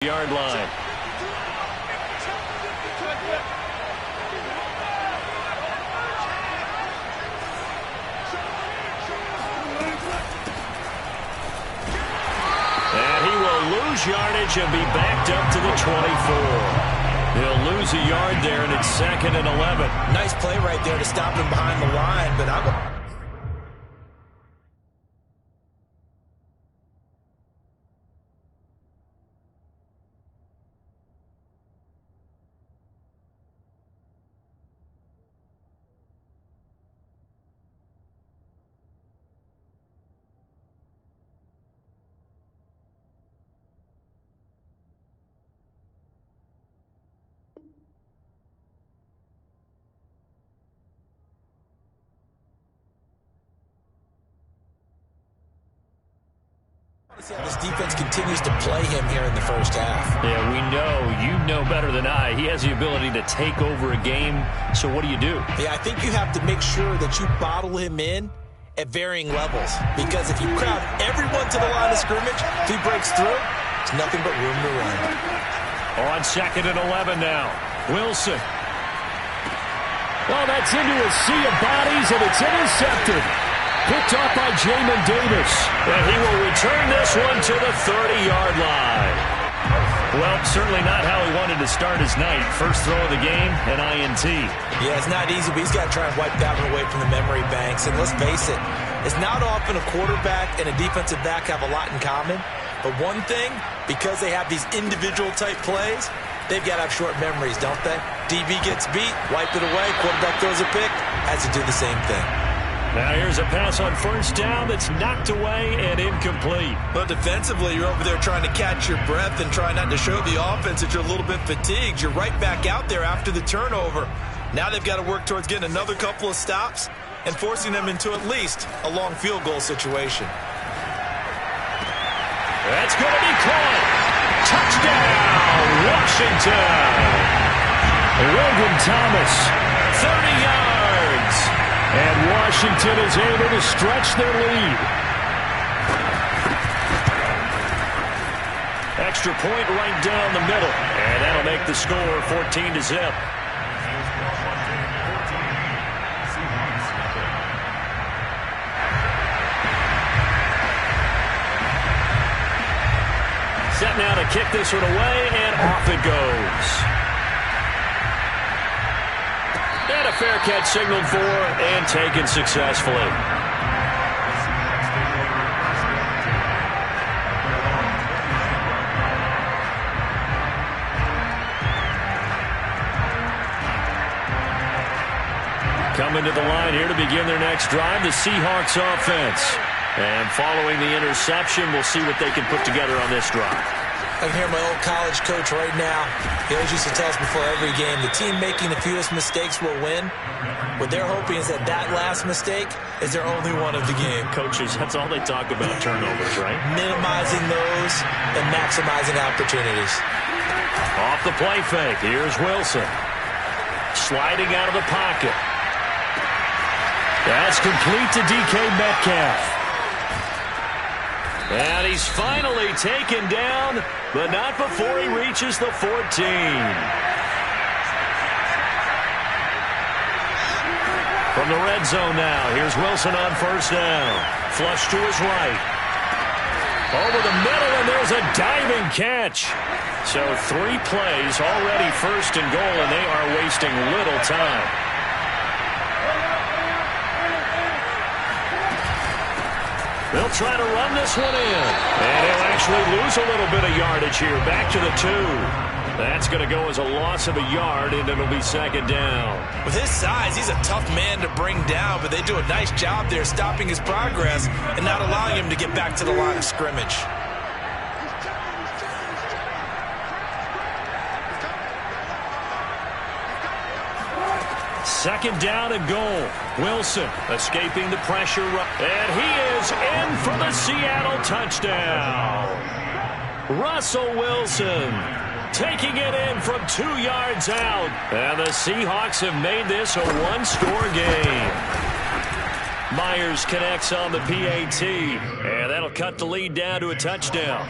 Yard line. And he will lose yardage and be backed up to the 24. He'll lose a yard there, and it's 2nd and 11. Nice play right there to stop him behind the line, but see how this defense continues to play him here in the first half. Yeah, we know. You know better than I. He has the ability to take over a game. So what do? Yeah, I think you have to make sure that you bottle him in at varying levels. Because if you crowd everyone to the line of scrimmage, if he breaks through, there's nothing but room to run. On 2nd and 11 now. Wilson. Oh, that's into a sea of bodies, and it's intercepted. Picked off by Jamin Davis. And he will return this one to the 30-yard line. Well, certainly not how he wanted to start his night. First throw of the game, an INT. Yeah, it's not easy, but he's got to try and wipe that one away from the memory banks. And let's face it, it's not often a quarterback and a defensive back have a lot in common. But one thing, because they have these individual-type plays, they've got to have short memories, don't they? DB gets beat, wipe it away, quarterback throws a pick, has to do the same thing. Now here's a pass on first down that's knocked away and incomplete. Well, defensively, you're over there trying to catch your breath and try not to show the offense that you're a little bit fatigued. You're right back out there after the turnover. Now they've got to work towards getting another couple of stops and forcing them into at least a long field goal situation. That's going to be caught. Touchdown, Washington. Logan Thomas, 30 yards. And Washington is able to stretch their lead. Extra point right down the middle. And that'll make the score 14-0. Set now to kick this one away, and off it goes. And a fair catch signaled for and taken successfully. Coming to the line here to begin their next drive, the Seahawks offense. And following the interception, we'll see what they can put together on this drive. I can hear my old college coach right now. He always used to tell us before every game, the team making the fewest mistakes will win. What they're hoping is that that last mistake is their only one of the game. Coaches, that's all they talk about, turnovers, right? Minimizing those and maximizing opportunities. Off the play fake, here's Wilson. Sliding out of the pocket. That's complete to DK Metcalf. And he's finally taken down, but not before he reaches the 14. From the red zone now, here's Wilson on first down. Flush to his right. Over the middle, and there's a diving catch. So 3 plays already first and goal, and they are wasting little time. They'll try to run this one in. And he'll actually lose a little bit of yardage here. Back to the 2. That's going to go as a loss of a yard, and it'll be second down. With his size, he's a tough man to bring down, but they do a nice job there stopping his progress and not allowing him to get back to the line of scrimmage. Second down and goal. Wilson escaping the pressure. And he is in for the Seattle touchdown. Russell Wilson taking it in from 2 yards out. And the Seahawks have made this a one-score game. Myers connects on the PAT. And that'll cut the lead down to a touchdown.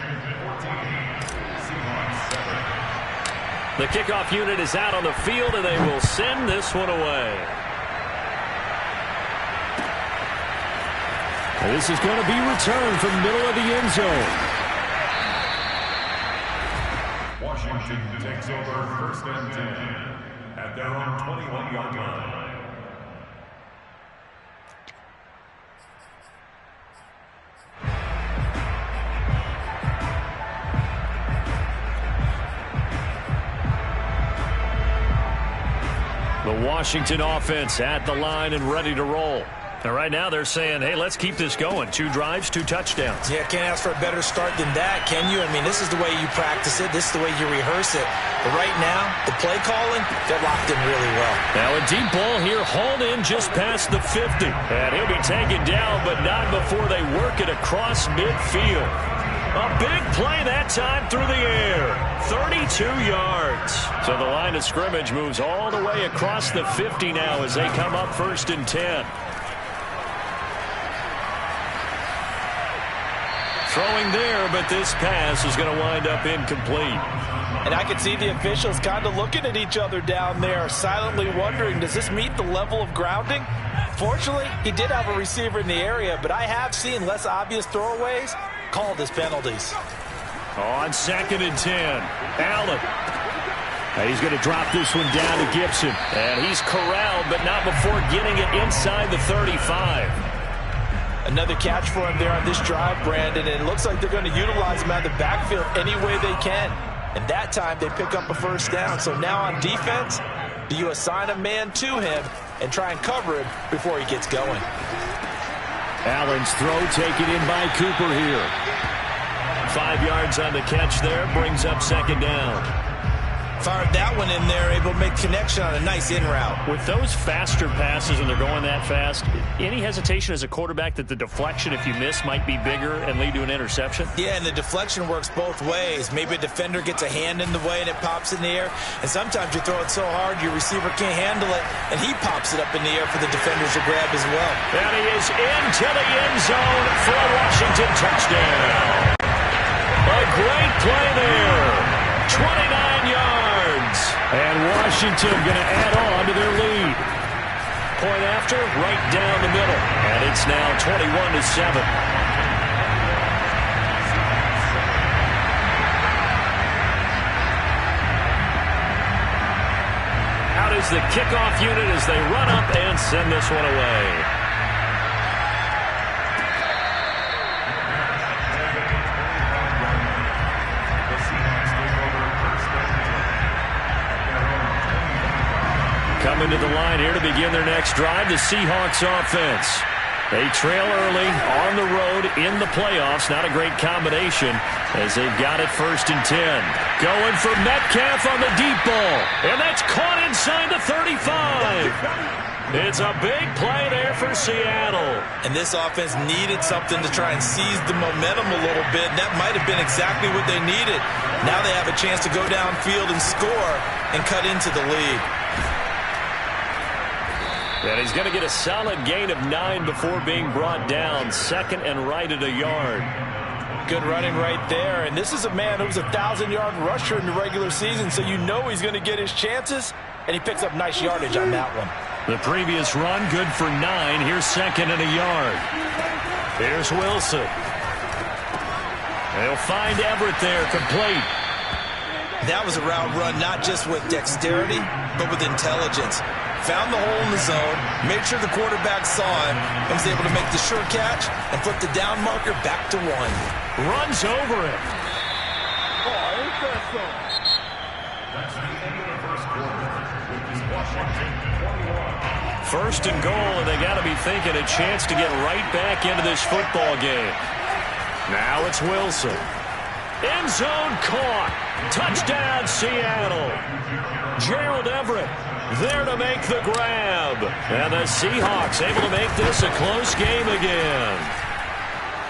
The kickoff unit is out on the field, and they will send this one away. This is going to be returned from the middle of the end zone. Washington takes over first and 10 at their own 21-yard line. The Washington offense at the line and ready to roll. And right now they're saying, hey, let's keep this going. 2 drives, 2 touchdowns. Yeah, can't ask for a better start than that, can you? I mean, this is the way you practice it. This is the way you rehearse it. But right now, the play calling, they're locked in really well. Now a deep ball here, hauled in just past the 50. And he'll be taken down, but not before they work it across midfield. A big play that time through the air. 32 yards. So the line of scrimmage moves all the way across the 50 now as they come up first and 10. Throwing there, but this pass is going to wind up incomplete. And I can see the officials kind of looking at each other down there, silently wondering, does this meet the level of grounding? Fortunately, he did have a receiver in the area, but I have seen less obvious throwaways called as penalties. On second and 10, Allen. He's going to drop this one down to Gibson. And he's corralled, but not before getting it inside the 35. Another catch for him there on this drive, Brandon, and it looks like they're going to utilize him out of the backfield any way they can. And that time they pick up a first down. So now on defense, do you assign a man to him and try and cover him before he gets going? Allen's throw taken in by Cooper here. 5 yards on the catch there, brings up second down. Fired that one in there, able to make connection on a nice in route. With those faster passes and they're going that fast, any hesitation as a quarterback that the deflection, if you miss, might be bigger and lead to an interception? Yeah, and the deflection works both ways. Maybe a defender gets a hand in the way and it pops in the air. And sometimes you throw it so hard your receiver can't handle it, and he pops it up in the air for the defenders to grab as well. And he is into the end zone for a Washington touchdown. A great play there. 29 yards. And Washington going to add on to their lead. Point after, right down the middle. And it's now 21-7. Out is the kickoff unit as they run up and send this one away. Coming to the line here to begin their next drive, the Seahawks offense. They trail early on the road in the playoffs. Not a great combination as they've got it first and 10. Going for Metcalf on the deep ball. And that's caught inside the 35. It's a big play there for Seattle. And this offense needed something to try and seize the momentum a little bit. And that might have been exactly what they needed. Now they have a chance to go downfield and score and cut into the lead. And he's going to get a solid gain of 9 before being brought down. Second and right at a yard. Good running right there. And this is a man who was a 1,000-yard rusher in the regular season, so you know he's going to get his chances, and he picks up nice yardage on that one. The previous run, good for 9. Here's second and a yard. Here's Wilson. They'll find Everett there, complete. That was a route run not just with dexterity, but with intelligence. Found the hole in the zone, made sure the quarterback saw him, and was able to make the sure catch and flip the down marker back to 1. Runs over him. That's the end of the first quarter. With this Washington 21. First and goal, and they got to be thinking a chance to get right back into this football game. Now it's Wilson. End zone caught. Touchdown, Seattle. Gerald Everett there to make the grab. And the Seahawks able to make this a close game again.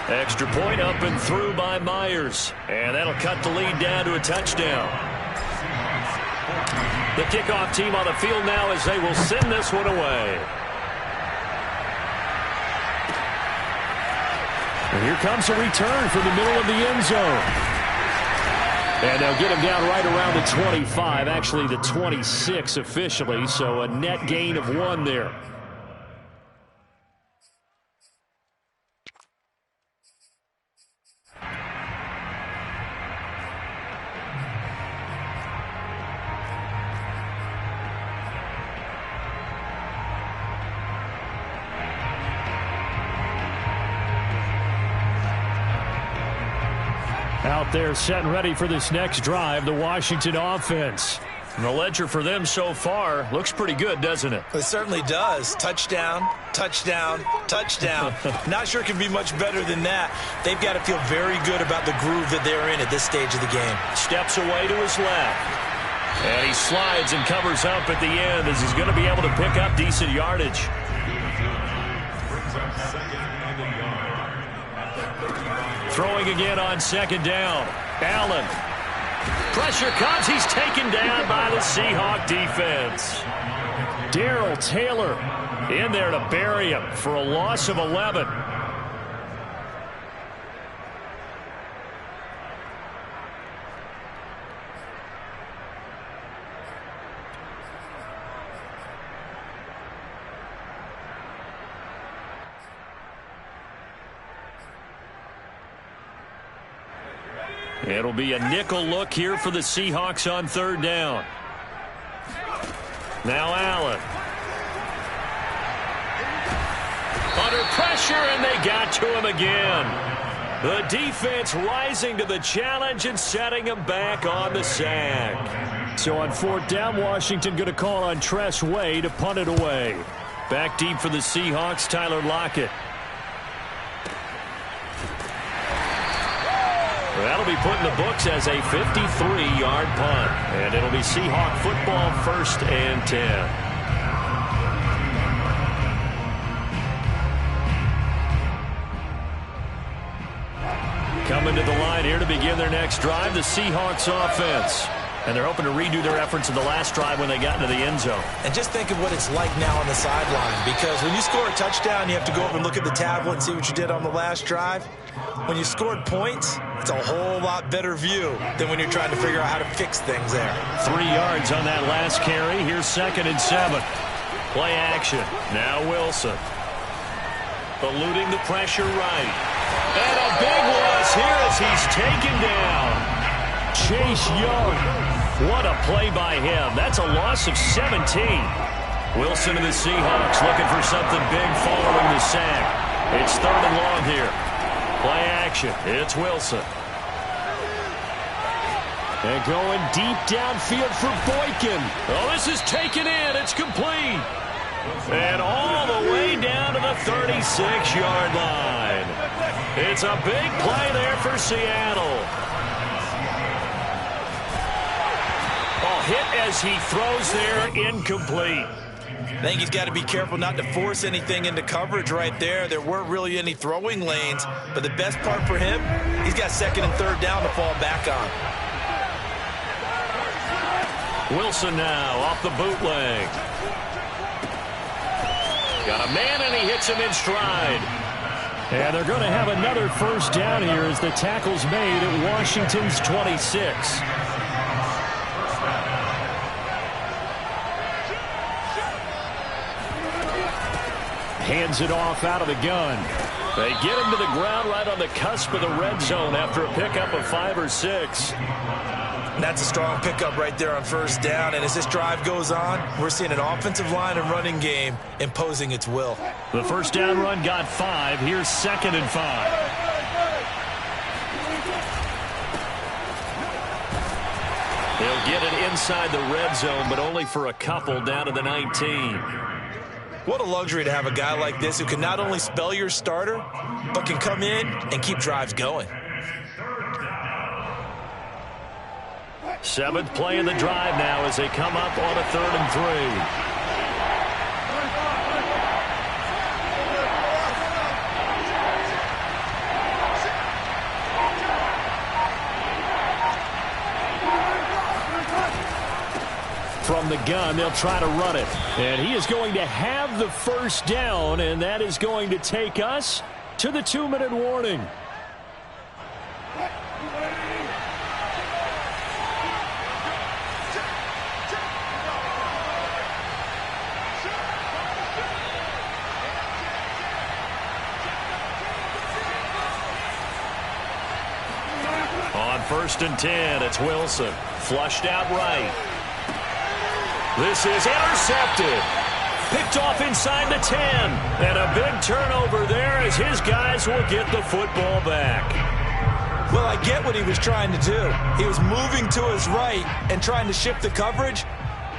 Extra point up and through by Myers. And that'll cut the lead down to a touchdown. The kickoff team on the field now as they will send this one away. And here comes a return from the middle of the end zone. And they'll get him down right around the 25, actually the 26 officially, so a net gain of 1 there. Out there set and ready for this next drive, the Washington offense. And the ledger for them so far looks pretty good, doesn't it? It certainly does. Touchdown, touchdown, touchdown. Not sure it can be much better than that. They've got to feel very good about the groove that they're in at this stage of the game. Steps away to his left. And he slides and covers up at the end as he's going to be able to pick up decent yardage. Throwing again on 2nd down. Allen. Pressure comes. He's taken down by the Seahawk defense. Darrell Taylor in there to bury him for a loss of 11. It'll be a nickel look here for the Seahawks on 3rd down. Now Allen. Under pressure, and they got to him again. The defense rising to the challenge and setting him back on the sack. So on 4th down, Washington going to call on Tress Way to punt it away. Back deep for the Seahawks, Tyler Lockett. That'll be put in the books as a 53-yard punt. And it'll be Seahawk football, 1st and 10. Coming to the line here to begin their next drive, the Seahawks offense. And they're hoping to redo their efforts in the last drive when they got into the end zone. And just think of what it's like now on the sideline. Because when you score a touchdown, you have to go over and look at the tablet and see what you did on the last drive. When you scored points, it's a whole lot better view than when you're trying to figure out how to fix things there. 3 yards on that last carry. Here's 2nd and 7. Play action. Now Wilson. Eluding the pressure right. And a big loss here as he's taken down. Chase Young. What a play by him. That's a loss of 17. Wilson and the Seahawks looking for something big following the sack. It's 3rd and long here. Play action. It's Wilson. And going deep downfield for Boykin. Oh, this is taken in. It's complete. And all the way down to the 36-yard line. It's a big play there for Seattle. Oh, hit as he throws there, incomplete. I think he's got to be careful not to force anything into coverage right there. There weren't really any throwing lanes, but the best part for him, he's got 2nd and 3rd down to fall back on. Wilson now off the bootleg. Got a man, and he hits him in stride. And they're going to have another 1st down here as the tackle's made at Washington's 26. Hands it off out of the gun. They get him to the ground right on the cusp of the red zone after a pickup of 5 or 6. And that's a strong pickup right there on 1st down. And as this drive goes on, we're seeing an offensive line and running game imposing its will. The 1st down run got 5. Here's 2nd and 5. They'll get it inside the red zone, but only for a couple down to the 19. What a luxury to have a guy like this who can not only spell your starter, but can come in and keep drives going. 7th play in the drive now as they come up on a 3rd and 3. From the gun, they'll try to run it. And he is going to have the 1st down, and that is going to take us to the 2-minute warning. First and 10. It's Wilson. Flushed out right. This is intercepted. Picked off inside the 10. And a big turnover there as his guys will get the football back. Well, I get what he was trying to do. He was moving to his right and trying to shift the coverage,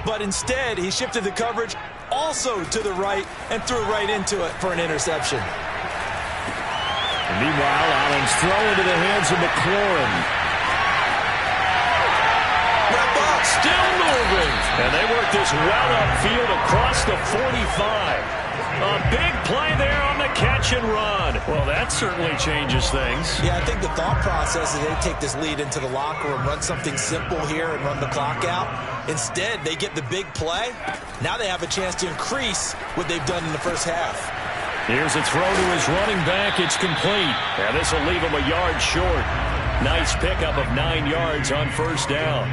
but instead he shifted the coverage also to the right and threw right into it for an interception. And meanwhile, Allen's throw into the hands of McLaurin. Still moving. And they work this well upfield across the 45. A big play there on the catch and run. Well, that certainly changes things. Yeah, I think the thought process is they take this lead into the locker room, run something simple here and run the clock out. Instead, they get the big play. Now they have a chance to increase what they've done in the first half. Here's a throw to his running back. It's complete. And this will leave him a yard short. Nice pickup of 9 yards on first down.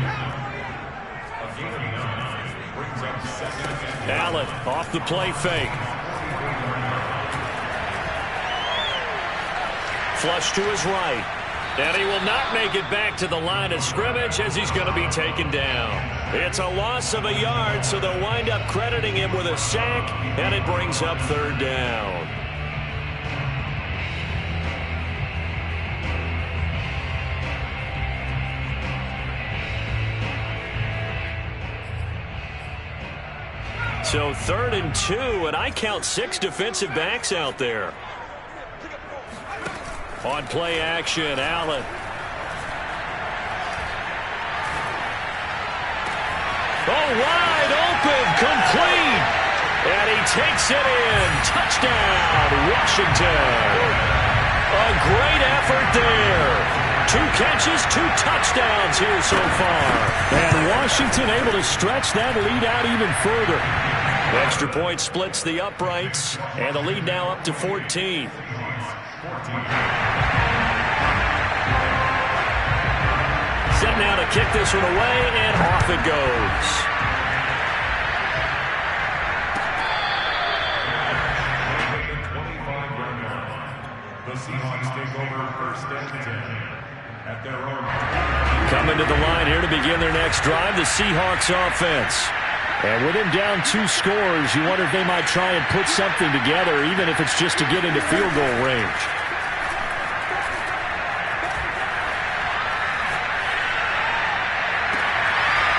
Allen off the play fake. Flush to his right. And he will not make it back to the line of scrimmage as he's going to be taken down. It's a loss of a yard, so they'll wind up crediting him with a sack, and it brings up third down. So 3rd and 2, and I count 6 defensive backs out there. On play action, Allen. Oh, wide open, complete. And he takes it in. Touchdown, Washington. A great effort there. 2 catches, 2 touchdowns here so far. And Washington able to stretch that lead out even further. Extra point splits the uprights, and the lead now up to 14. Set now to kick this one away, and off it goes. The Seahawks take over first and 10. Coming to the line here to begin their next drive, the Seahawks offense. And with him down 2 scores, you wonder if they might try and put something together, even if it's just to get into field goal range.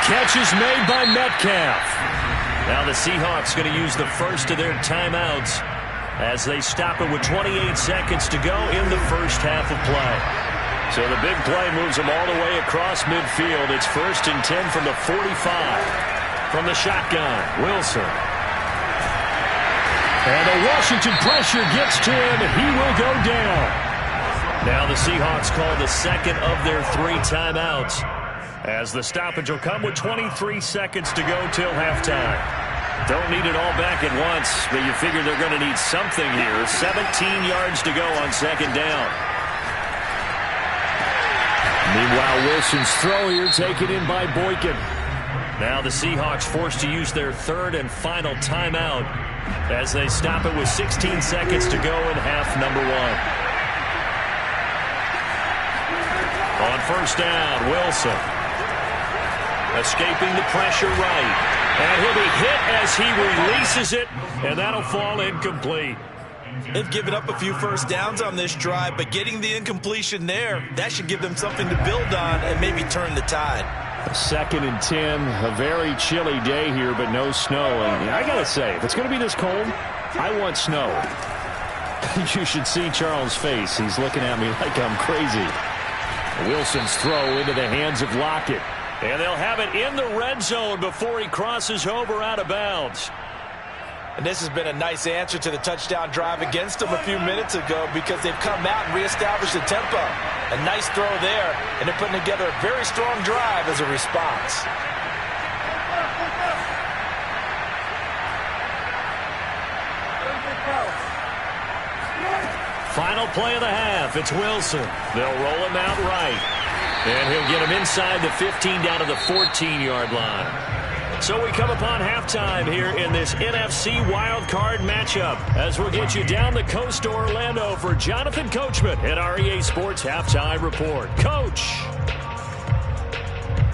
Catch is made by Metcalf. Now the Seahawks going to use the first of their timeouts as they stop it with 28 seconds to go in the first half of play. So the big play moves them all the way across midfield. It's 1st and 10 from the 45. From the shotgun, Wilson. And the Washington pressure gets to him, and he will go down. Now the Seahawks call the second of their 3 timeouts, as the stoppage will come with 23 seconds to go till halftime. Don't need it all back at once, but you figure they're going to need something here. 17 yards to go on 2nd down. Meanwhile, Wilson's throw here taken in by Boykin. Now the Seahawks forced to use their 3rd and final timeout as they stop it with 16 seconds to go in half number 1. On first down, Wilson. Escaping the pressure right. And he'll be hit as he releases it, and that'll fall incomplete. They've given up a few first downs on this drive, but getting the incompletion there, that should give them something to build on and maybe turn the tide. 2nd and 10, a very chilly day here, but no snow. And I got to say, if it's going to be this cold, I want snow. You should see Charles' face. He's looking at me like I'm crazy. Wilson's throw into the hands of Lockett. And they'll have it in the red zone before he crosses over out of bounds. And this has been a nice answer to the touchdown drive against them a few minutes ago because they've come out and reestablished the tempo. A nice throw there, and they're putting together a very strong drive as a response. Final play of the half. It's Wilson. They'll roll him out right. And he'll get him inside the 15 down to the 14-yard line. So we come upon halftime here in this NFC wildcard matchup as we'll get you down the coast to Orlando for Jonathan Coachman at our EA Sports Halftime Report. Coach.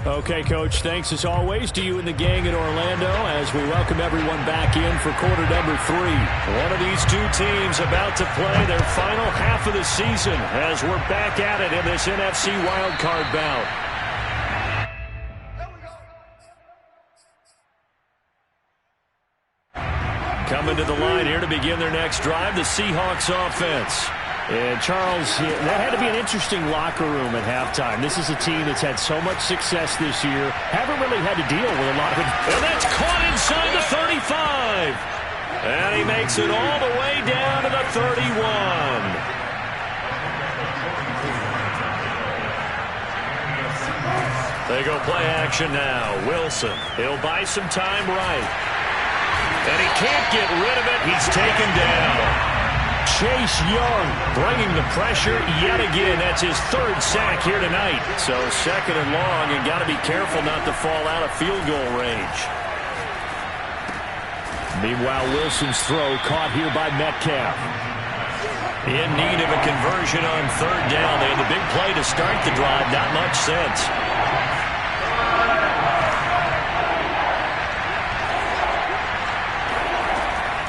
Okay, Coach, thanks as always to you and the gang in Orlando as we welcome everyone back in for quarter number 3. One of these two teams about to play their final half of the season as we're back at it in this NFC wildcard bout. Coming to the line here to begin their next drive, the Seahawks offense. And, Charles, that had to be an interesting locker room at halftime. This is a team that's had so much success this year. Haven't really had to deal with a lot of it. And that's caught inside the 35. And he makes it all the way down to the 31. They go play action now. Wilson, he'll buy some time right. And he can't get rid of it. He's taken down. Chase Young bringing the pressure yet again. That's his 3rd sack here tonight. So 2nd and long, and got to be careful not to fall out of field goal range. Meanwhile, Wilson's throw caught here by Metcalf. In need of a conversion on 3rd down. They had the big play to start the drive. Not much sense.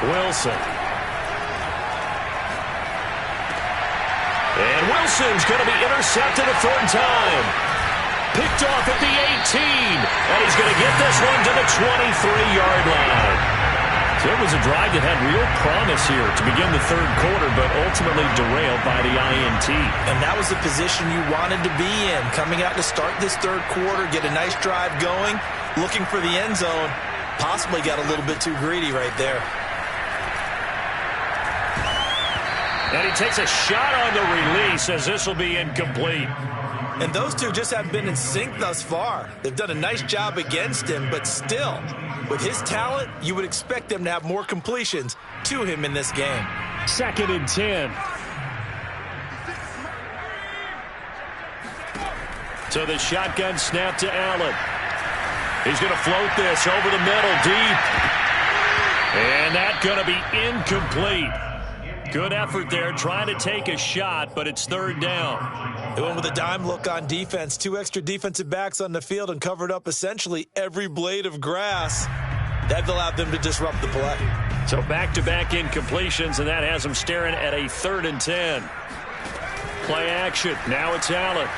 Wilson. And Wilson's going to be intercepted a 3rd time. Picked off at the 18. And he's going to get this one to the 23-yard line. So it was a drive that had real promise here to begin the 3rd quarter, but ultimately derailed by the INT. And that was the position you wanted to be in. Coming out to start this 3rd quarter, get a nice drive going, looking for the end zone. Possibly got a little bit too greedy right there. And he takes a shot on the release as this will be incomplete. And those two just haven't been in sync thus far. They've done a nice job against him, but still, with his talent, you would expect them to have more completions to him in this game. 2nd and 10. So the shotgun snap to Allen. He's going to float this over the middle deep. And that's going to be incomplete. Good effort there, trying to take a shot, but it's 3rd down. They went with a dime look on defense. 2 extra defensive backs on the field and covered up essentially every blade of grass. That allowed them to disrupt the play. So back-to-back incompletions, and that has them staring at a 3rd and 10. Play action. Now it's Allen.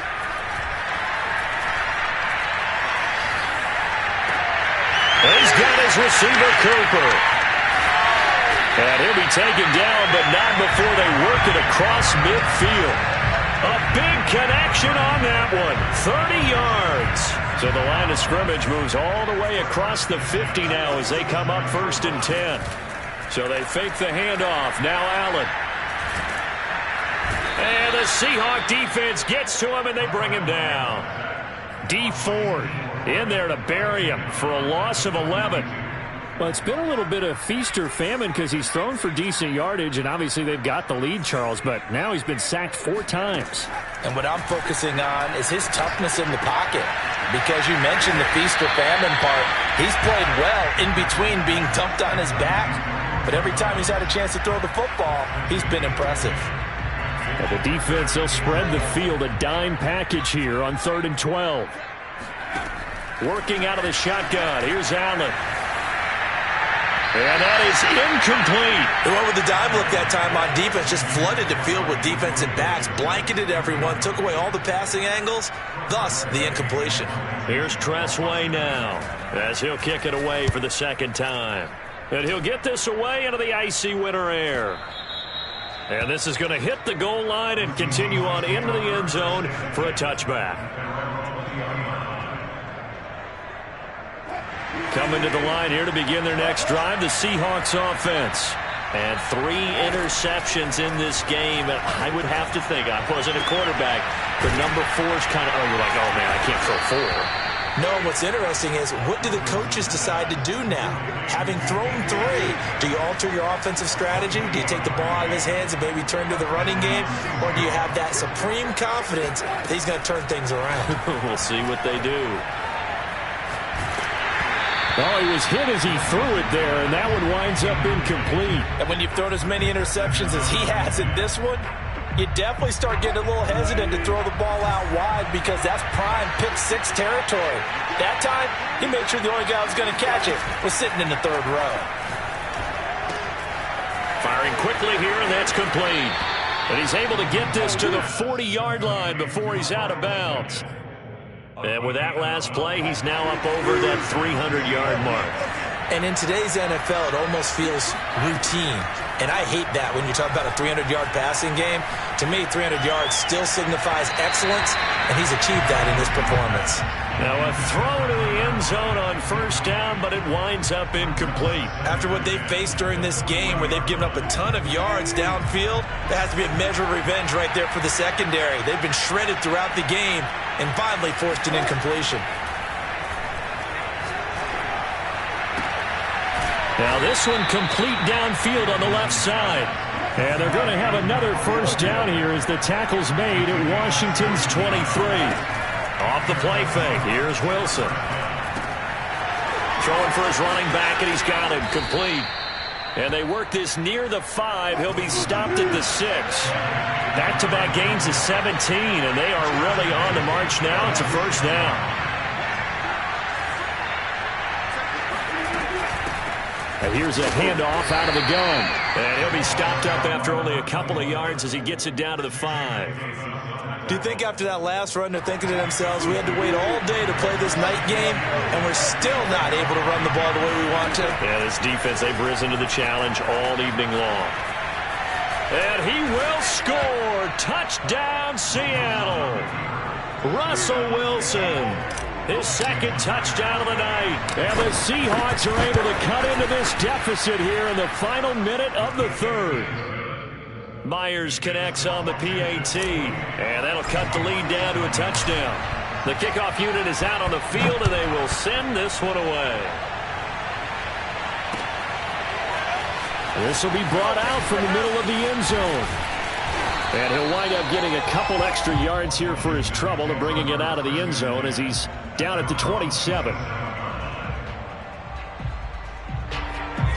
He's got his receiver, Cooper. And he'll be taken down, but not before they work it across midfield. A big connection on that one. 30 yards. So the line of scrimmage moves all the way across the 50 now as they come up 1st and 10. So they fake the handoff. Now Allen. And the Seahawk defense gets to him, and they bring him down. D Ford in there to bury him for a loss of 11. Well, it's been a little bit of feast or famine because he's thrown for decent yardage, and obviously they've got the lead, Charles, but now he's been sacked 4 times. And what I'm focusing on is his toughness in the pocket, because you mentioned the feast or famine part. He's played well in between being dumped on his back, but every time he's had a chance to throw the football, he's been impressive. And the defense, they'll spread the field, a dime package here on 3rd and 12. Working out of the shotgun, here's Allen. And that is incomplete. They went with the dive look that time on defense, just flooded the field with defensive backs, blanketed everyone, took away all the passing angles, thus the incompletion. Here's Tressway now as he'll kick it away for the 2nd time. And he'll get this away into the icy winter air. And this is going to hit the goal line and continue on into the end zone for a touchback. Coming to the line here to begin their next drive, the Seahawks offense. And 3 interceptions in this game. And I would have to think, I wasn't a quarterback, but number 4 is kind of, you're like, oh, man, I can't throw 4. No, what's interesting is, what do the coaches decide to do now? Having thrown 3, do you alter your offensive strategy? Do you take the ball out of his hands and maybe turn to the running game? Or do you have that supreme confidence that he's going to turn things around? We'll see what they do. Well, he was hit as he threw it there, and that one winds up incomplete. And when you've thrown as many interceptions as he has in this one, you definitely start getting a little hesitant to throw the ball out wide because that's prime pick-6 territory. That time, he made sure the only guy who was going to catch it was sitting in the third row. Firing quickly here, and that's complete. And he's able to get this to the 40-yard line before he's out of bounds. And with that last play, he's now up over that 300-yard mark. And in today's NFL, it almost feels routine. And I hate that when you talk about a 300-yard passing game. To me, 300 yards still signifies excellence, and he's achieved that in this performance. Now a throw to the end zone on first down, but it winds up incomplete. After what they've faced during this game, where they've given up a ton of yards downfield, there has to be a measure of revenge right there for the secondary. They've been shredded throughout the game and finally forced an incompletion. Now this one complete downfield on the left side. And they're going to have another first down here as the tackle's made at Washington's 23. Off the play fake, here's Wilson. Throwing for his running back, and he's got him complete. And they work this near the 5. He'll be stopped at the 6. Back-to-back gains of 17, and they are really on the march now. It's a first down. And here's a handoff out of the gun. And he'll be stopped up after only a couple of yards as he gets it down to the 5. Do you think after that last run they're thinking to themselves, we had to wait all day to play this night game, and we're still not able to run the ball the way we want to? Yeah, this defense, they've risen to the challenge all evening long. And he will score. Touchdown, Seattle. Russell Wilson. His second touchdown of the night. And the Seahawks are able to cut into this deficit here in the final minute of the third. Myers connects on the PAT. And that'll cut the lead down to a touchdown. The kickoff unit is out on the field, and they will send this one away. This will be brought out from the middle of the end zone. And he'll wind up getting a couple extra yards here for his trouble and bringing it out of the end zone as he's down at the 27.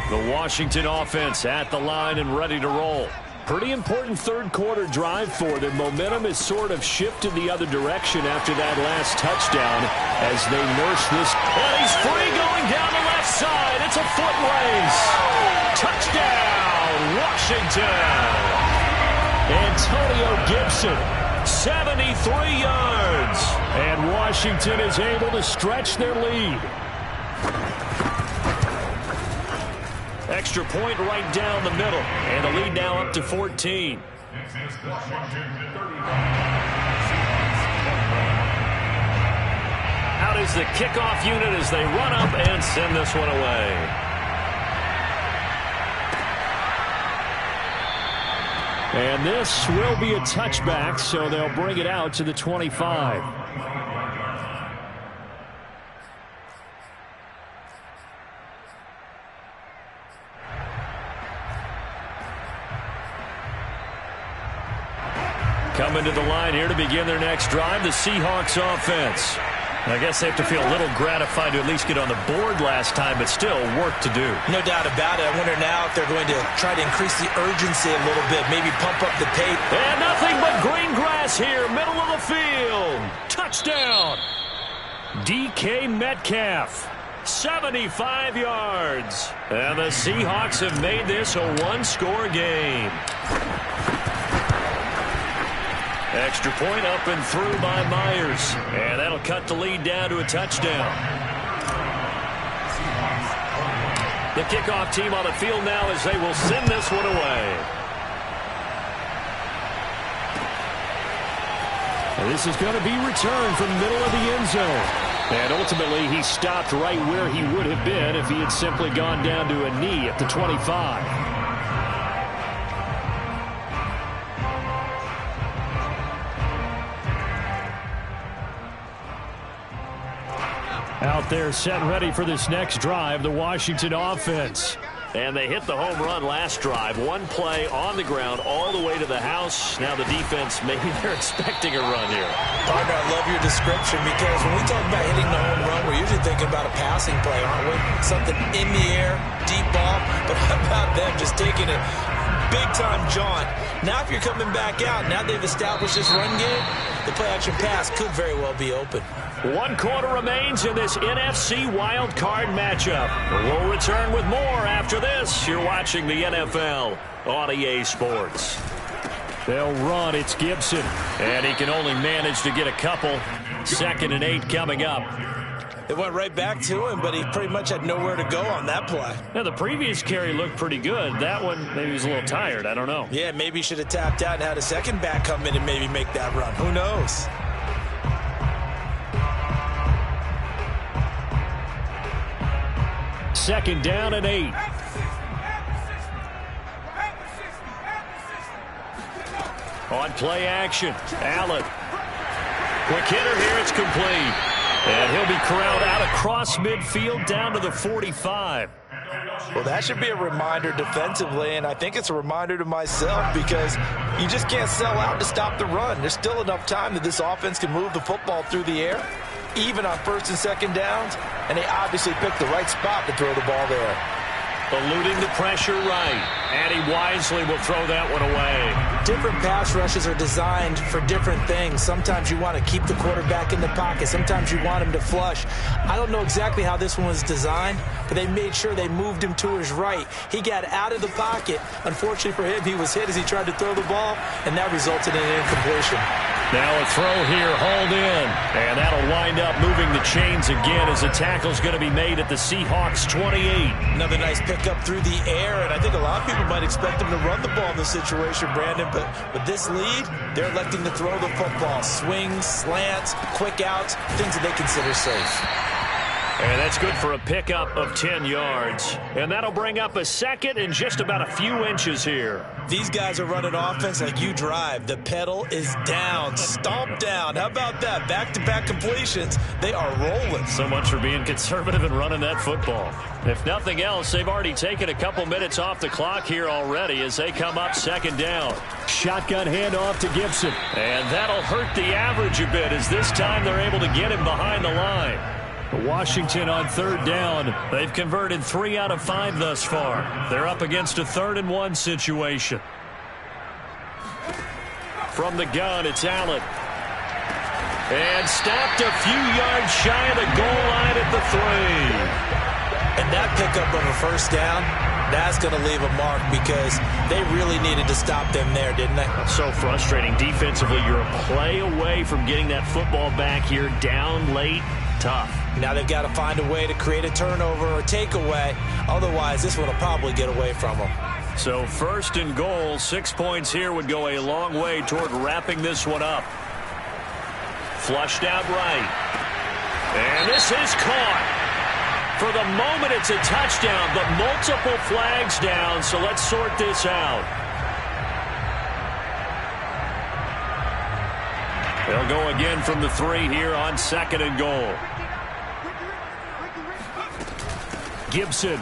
The Washington offense at the line and ready to roll. Pretty important third quarter drive for them. Momentum has sort of shifted the other direction after that last touchdown as they nurse this. And he's free going down the left side. It's a foot race. Touchdown, Washington. Antonio Gibson, 73 yards. And Washington is able to stretch their lead. Extra point right down the middle. And the lead now up to 14. Out is the kickoff unit as they run up and send this one away. And this will be a touchback, so they'll bring it out to the 25. Coming to the line here to begin their next drive, the Seahawks offense. I guess they have to feel a little gratified to at least get on the board last time, but still work to do. No doubt about it. I wonder now if they're going to try to increase the urgency a little bit, maybe pump up the pace. And nothing but green grass here, middle of the field. Touchdown. DK Metcalf, 75 yards. And the Seahawks have made this a one-score game. Extra point up and through by Myers. And that'll cut the lead down to a touchdown. The kickoff team on the field now as they will send this one away. And this is going to be returned from the middle of the end zone. And ultimately, he stopped right where he would have been if he had simply gone down to a knee at the 25. Out there set ready for this next drive, the Washington offense. And they hit the home run last drive. One play on the ground all the way to the house. Now the defense, maybe they're expecting a run here. Partner, I love your description because when we talk about hitting the home run, we're usually thinking about a passing play, aren't we? Something in the air, deep ball. But how about them just taking it big-time jaunt. Now if you're coming back out, now they've established this run game, the play-action pass could very well be open. 1 quarter remains in this NFC Wild Card matchup. We'll return with more after this. You're watching the NFL on EA Sports. They'll run. It's Gibson. And he can only manage to get a couple. 2nd and 8 coming up. It went right back to him, but he pretty much had nowhere to go on that play. Now, the previous carry looked pretty good. That one, maybe he was a little tired. I don't know. Yeah, maybe he should have tapped out and had a second back come in and maybe make that run. Who knows? Second down and 8. On play action, Allen. Quick hitter here, it's complete. And he'll be corralled out across midfield down to the 45. Well, that should be a reminder defensively, and I think it's a reminder to myself because you just can't sell out to stop the run. There's still enough time that this offense can move the football through the air, even on 1st and 2nd downs, and they obviously picked the right spot to throw the ball there. Eluding the pressure right, and he wisely will throw that one away. Different pass rushes are designed for different things. Sometimes you want to keep the quarterback in the pocket. Sometimes you want him to flush. I don't know exactly how this one was designed, but they made sure they moved him to his right. He got out of the pocket. Unfortunately for him, he was hit as he tried to throw the ball, and that resulted in an incompletion. Now a throw here, hauled in, and that'll wind up moving the chains again as the tackle's going to be made at the Seahawks 28. Another nice pickup through the air, and I think a lot of people might expect him to run the ball in this situation, Brandon, but with this lead, they're electing to throw the football. Swings, slants, quick outs, things that they consider safe. And that's good for a pickup of 10 yards. And that'll bring up a 2nd and just about a few inches here. These guys are running offense like you drive. The pedal is down, stomp down. How about that? Back-to-back completions. They are rolling. So much for being conservative and running that football. If nothing else, they've already taken a couple minutes off the clock here already as they come up 2nd down. Shotgun handoff to Gibson. And that'll hurt the average a bit as this time they're able to get him behind the line. Washington on 3rd down. They've converted 3 out of 5 thus far. They're up against a 3rd and 1 situation. From the gun, it's Allen. And stopped a few yards shy of the goal line at the 3. And that pickup of a 1st down, that's going to leave a mark because they really needed to stop them there, didn't they? So frustrating. Defensively, you're a play away from getting that football back here down late. Tough. Now they've got to find a way to create a turnover or takeaway. Otherwise, this one will probably get away from them. So 1st and goal, 6 points here would go a long way toward wrapping this one up. Flushed out right. And this is caught. For the moment, it's a touchdown, but multiple flags down, so let's sort this out. They'll go again from the 3 here on 2nd and goal. Gibson.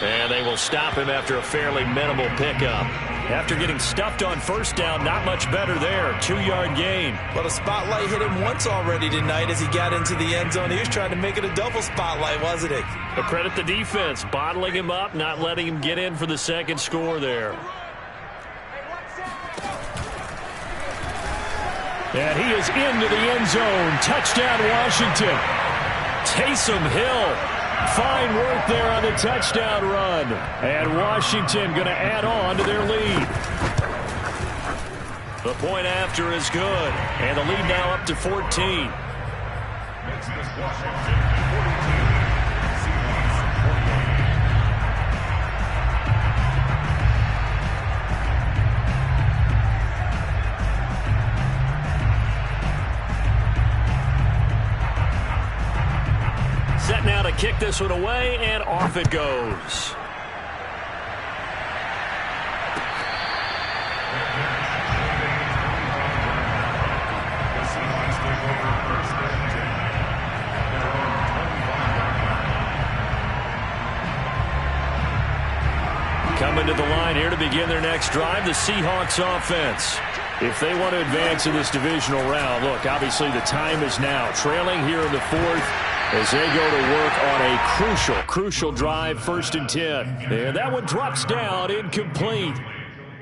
And they will stop him after a fairly minimal pickup. After getting stuffed on 1st down, not much better there. 2-yard gain. Well, the spotlight hit him once already tonight as he got into the end zone. He was trying to make it a double spotlight, wasn't he? But credit the defense, bottling him up, not letting him get in for the 2nd score there. And he is into the end zone. Touchdown, Washington. Taysom Hill. Fine work there on the touchdown run. And Washington going to add on to their lead. The point after is good. And the lead now up to 14. Makes this Washington 42. Set now to kick this one away, and off it goes. Coming to the line here to begin their next drive, the Seahawks offense. If they want to advance in this divisional round, look, obviously the time is now. Trailing here in the 4th. as they go to work on a crucial drive, 1st and 10. And that one drops down, incomplete.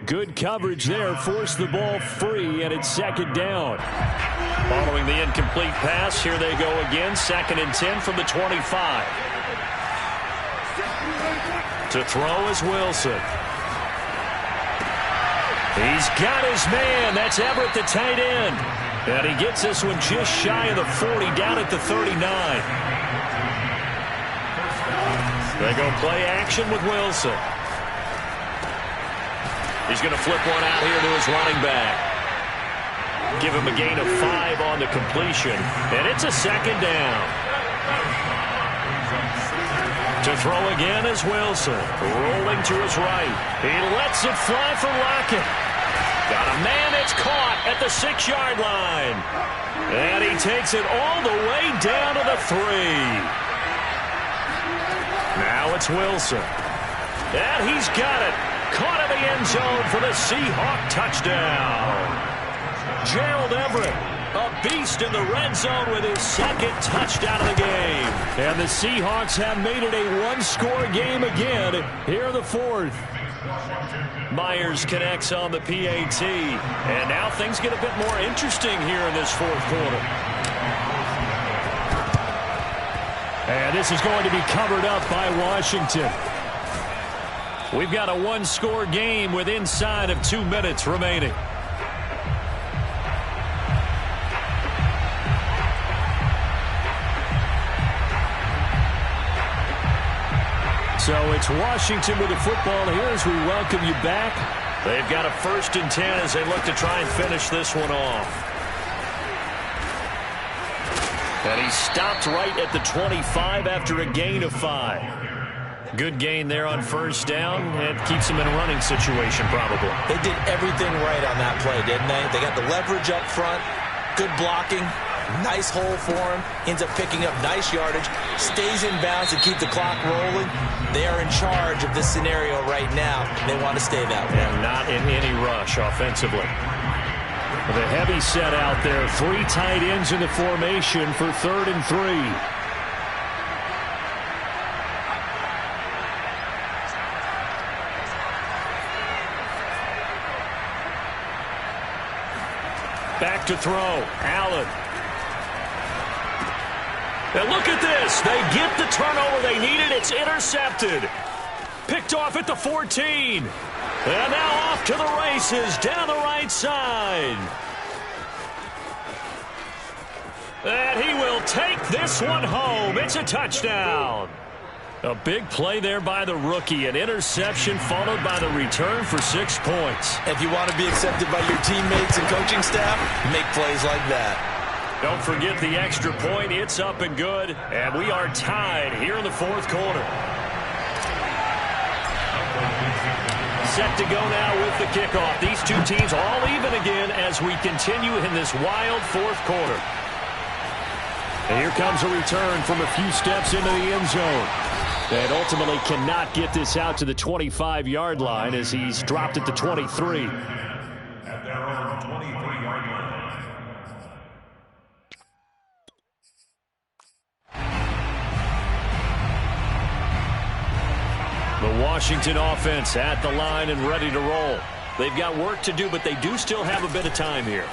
Good coverage there, forced the ball free, and it's 2nd down. Following the incomplete pass, here they go again, 2nd and 10 from the 25. To throw is Wilson. He's got his man. That's Everett, the tight end. And he gets this one just shy of the 40, down at the 39. They go play action with Wilson. He's going to flip one out here to his running back. Give him a gain of 5 on the completion. And it's a 2nd down. To throw again is Wilson. Rolling to his right. He lets it fly for Lockett. Got a man that's caught at the 6-yard line. And he takes it all the way down to the 3. Now it's Wilson. And he's got it. Caught in the end zone for the Seahawk touchdown. Gerald Everett, a beast in the red zone with his 2nd touchdown of the game. And the Seahawks have made it a 1-score game again here in the 4th. Myers connects on the PAT. And now things get a bit more interesting here in this 4th quarter. And this is going to be covered up by Washington. We've got a 1-score game with inside of 2 minutes remaining. So it's Washington with the football here as we welcome you back. They've got a 1st and 10 as they look to try and finish this one off. And he stopped right at the 25 after a gain of 5. Good gain there on 1st down. It keeps him in a running situation probably. They did everything right on that play, didn't they? They got the leverage up front, good blocking. Nice hole for him. Ends up picking up nice yardage. Stays in bounds to keep the clock rolling. They are in charge of this scenario right now. They want to stay that way. And not in any rush offensively. With a heavy set out there. 3 tight ends in the formation for 3rd and 3. Back to throw. Allen. And look at this. They get the turnover they needed. It's intercepted. Picked off at the 14. And now off to the races down the right side. And he will take this one home. It's a touchdown. A big play there by the rookie. An interception followed by the return for 6 points. If you want to be accepted by your teammates and coaching staff, make plays like that. Don't forget the extra point. It's up and good. And we are tied here in the 4th quarter. Set to go now with the kickoff. These 2 teams all even again as we continue in this wild 4th quarter. And here comes a return from a few steps into the end zone. And ultimately cannot get this out to the 25-yard line as he's dropped at the 23. At their own 23-yard line. The Washington offense at the line and ready to roll. They've got work to do, but they do still have a bit of time here.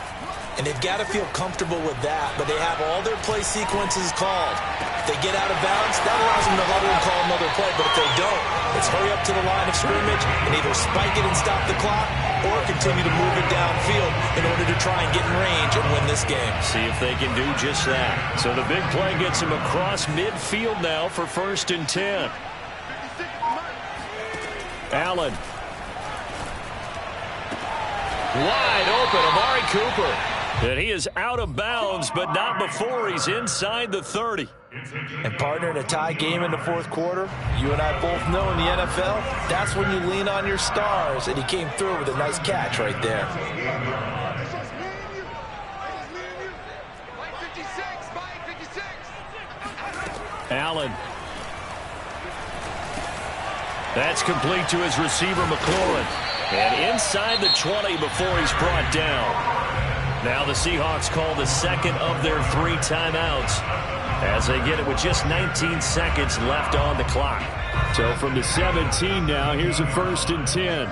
And they've got to feel comfortable with that, but they have all their play sequences called. If they get out of bounds, that allows them to huddle and call another play, but if they don't, it's hurry up to the line of scrimmage and either spike it and stop the clock or continue to move it downfield in order to try and get in range and win this game. See if they can do just that. So the big play gets him across midfield now for 1st and 10. Allen. Wide open, Amari Cooper. And he is out of bounds, but not before he's inside the 30. And partner, in a tie game in the 4th quarter, you and I both know in the NFL, that's when you lean on your stars. And he came through with a nice catch right there. Allen. That's complete to his receiver, McLaurin. And inside the 20 before he's brought down. Now the Seahawks call the 2nd of their 3 timeouts. as they get it with just 19 seconds left on the clock. So from the 17 now, here's a 1st and 10.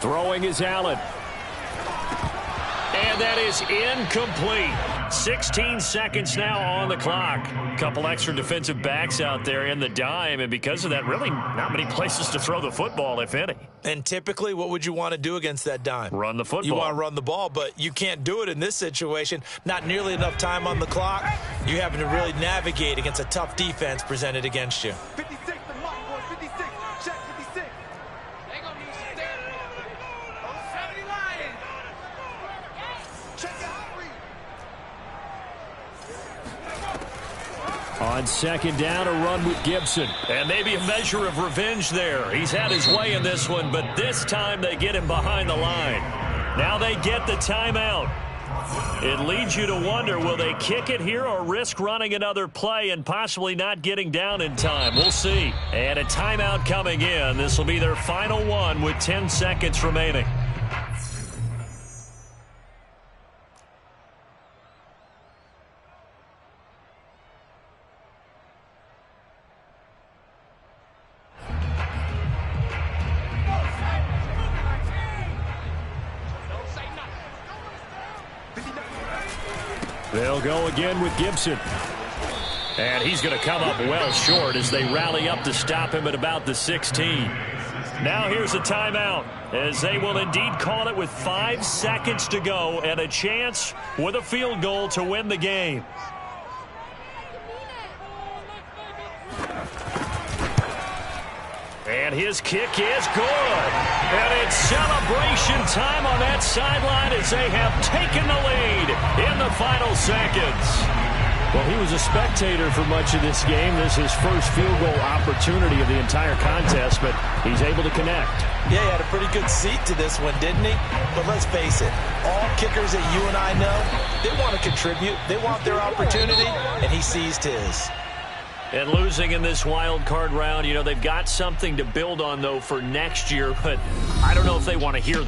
Throwing is Allen. And that is incomplete. 16 seconds now on the clock. Couple extra defensive backs out there in the dime, and because of that, really not many places to throw the football, if any. And typically, what would you want to do against that dime? Run the football. You want to run the ball, but you can't do it in this situation. Not nearly enough time on the clock. You're having to really navigate against a tough defense presented against you. 56, the mark, boy, 56. Check 56. They gonna need some therapy. Oh, 70 Lions. Check out 3. On 2nd down, a run with Gibson. And maybe a measure of revenge there. He's had his way in this one, but this time they get him behind the line. Now they get the timeout. It leads you to wonder, will they kick it here or risk running another play and possibly not getting down in time? We'll see. And a timeout coming in. This will be their final one with 10 seconds remaining. They'll go again with Gibson. And he's going to come up well short as they rally up to stop him at about the 16. Now here's a timeout as they will indeed call it with 5 seconds to go and a chance with a field goal to win the game. And his kick is good. And it's celebration time on that sideline as they have taken the lead in the final seconds. Well, he was a spectator for much of this game. This is his first field goal opportunity of the entire contest, but he's able to connect. Yeah, he had a pretty good seat to this one, didn't he? But let's face it, all kickers that you and I know, they want to contribute. They want their opportunity, and he seized his. And losing in this wild card round, you know, they've got something to build on, though, for next year, but I don't know if they want to hear that.